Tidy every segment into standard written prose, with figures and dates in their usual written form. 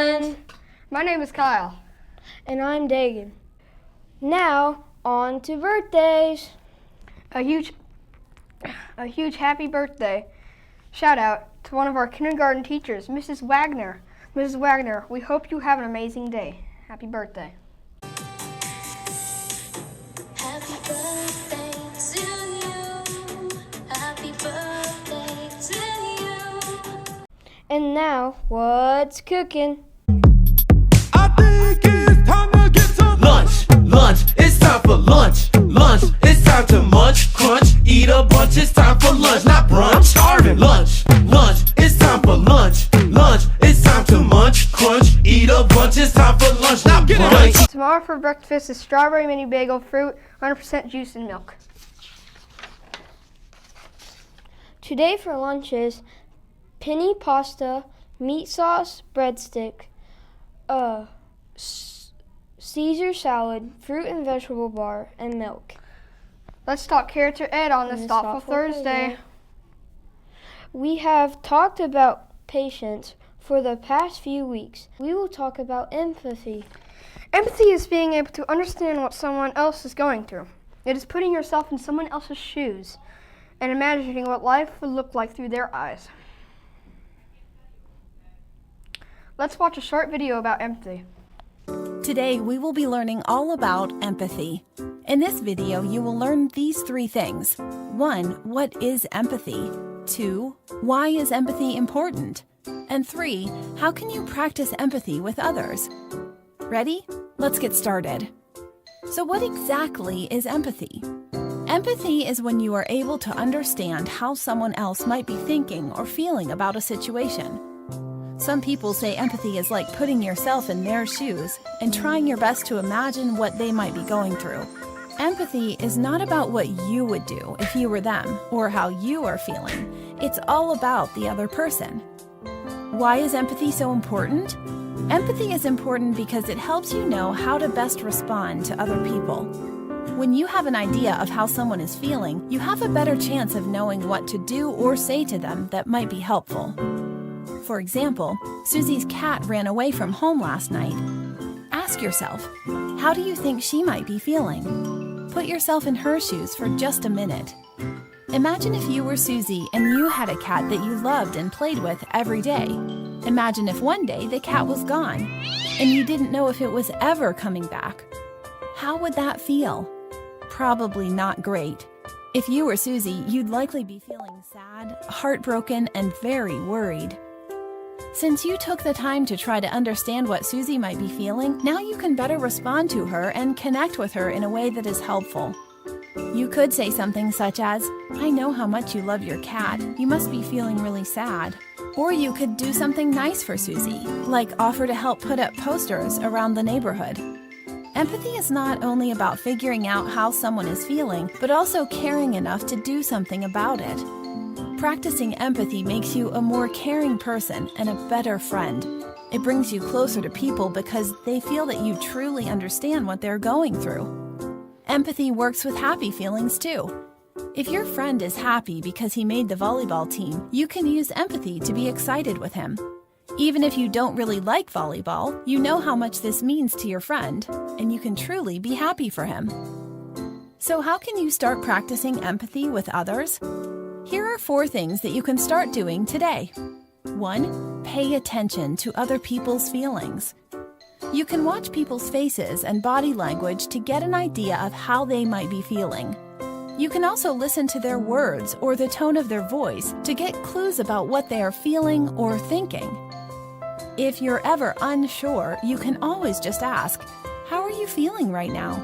everyone! My name is Kyle. And I'm Dagan. Now, on to birthdays. A huge happy birthday shout out to one of our kindergarten teachers, Mrs. Wagner. Mrs. Wagner, we hope you have an amazing day. Happy birthday. Happy birthday to you. Happy birthday to you. And now, what's cooking? I think it's time to get some lunch. Lunch, it's time for lunch. Lunch, it's time to munch, crunch, eat a bunch. It's time for lunch, not brunch. Starving. Lunch, lunch, it's time for lunch. Lunch, it's time to munch, crunch, eat a bunch. It's time for lunch, not brunch. Tomorrow for breakfast is strawberry mini bagel, fruit, 100% juice, and milk. Today for lunch is penny pasta, meat sauce, breadstick, Caesar salad, fruit and vegetable bar, and milk. Let's talk character ed on this Thoughtful Thursday. We have talked about patience for the past few weeks. We will talk about empathy. Empathy is being able to understand what someone else is going through. It is putting yourself in someone else's shoes and imagining what life would look like through their eyes. Let's watch a short video about empathy. Today, we will be learning all about empathy. In this video, you will learn these 3 things. 1. What is empathy? 2. Why is empathy important? And 3. How can you practice empathy with others? Ready? Let's get started. So what exactly is empathy? Empathy is when you are able to understand how someone else might be thinking or feeling about a situation. Some people say empathy is like putting yourself in their shoes and trying your best to imagine what they might be going through. Empathy is not about what you would do if you were them or how you are feeling. It's all about the other person. Why is empathy so important? Empathy is important because it helps you know how to best respond to other people. When you have an idea of how someone is feeling, you have a better chance of knowing what to do or say to them that might be helpful. For example, Susie's cat ran away from home last night. Ask yourself, how do you think she might be feeling? Put yourself in her shoes for just a minute. Imagine if you were Susie and you had a cat that you loved and played with every day. Imagine if one day the cat was gone and you didn't know if it was ever coming back. How would that feel? Probably not great. If you were Susie, you'd likely be feeling sad, heartbroken, and very worried. Since you took the time to try to understand what Susie might be feeling, now you can better respond to her and connect with her in a way that is helpful. You could say something such as, "I know how much you love your cat. You must be feeling really sad." Or you could do something nice for Susie, like offer to help put up posters around the neighborhood. Empathy is not only about figuring out how someone is feeling, but also caring enough to do something about it. Practicing empathy makes you a more caring person and a better friend. It brings you closer to people because they feel that you truly understand what they're going through. Empathy works with happy feelings too. If your friend is happy because he made the volleyball team, you can use empathy to be excited with him. Even if you don't really like volleyball, you know how much this means to your friend, and you can truly be happy for him. So how can you start practicing empathy with others? Here are 4 things that you can start doing today. 1. Pay attention to other people's feelings. You can watch people's faces and body language to get an idea of how they might be feeling. You can also listen to their words or the tone of their voice to get clues about what they are feeling or thinking. If you're ever unsure, you can always just ask, "How are you feeling right now?"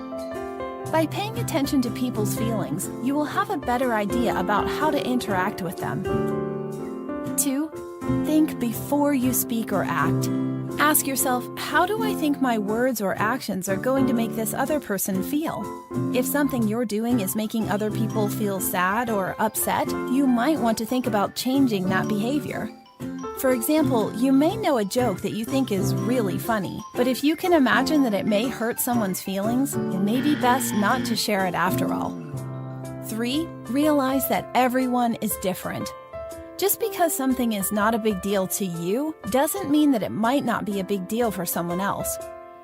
By paying attention to people's feelings, you will have a better idea about how to interact with them. 2. Think before you speak or act. Ask yourself, how do I think my words or actions are going to make this other person feel? If something you're doing is making other people feel sad or upset, you might want to think about changing that behavior. For example, you may know a joke that you think is really funny, but if you can imagine that it may hurt someone's feelings, it may be best not to share it after all. 3. Realize that everyone is different. Just because something is not a big deal to you doesn't mean that it might not be a big deal for someone else.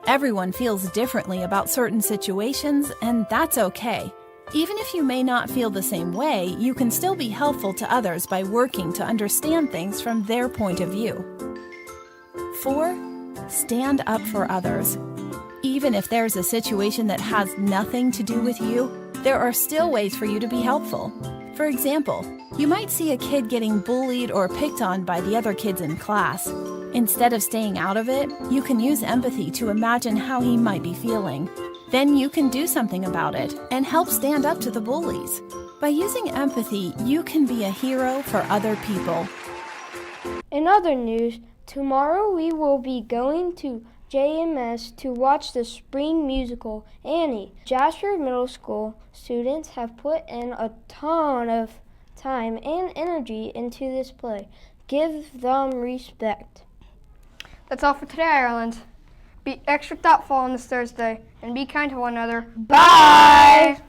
Everyone feels differently about certain situations, and that's okay. Even if you may not feel the same way, you can still be helpful to others by working to understand things from their point of view. 4. Stand up for others. Even if there's a situation that has nothing to do with you, there are still ways for you to be helpful. For example, you might see a kid getting bullied or picked on by the other kids in class. Instead of staying out of it, you can use empathy to imagine how he might be feeling. Then you can do something about it and help stand up to the bullies. By using empathy, you can be a hero for other people. In other news, tomorrow we will be going to JMS to watch the spring musical, Annie. Jasper Middle School students have put in a ton of time and energy into this play. Give them respect. That's all for today, Ireland. Be extra thoughtful on this Thursday and be kind to one another. Bye!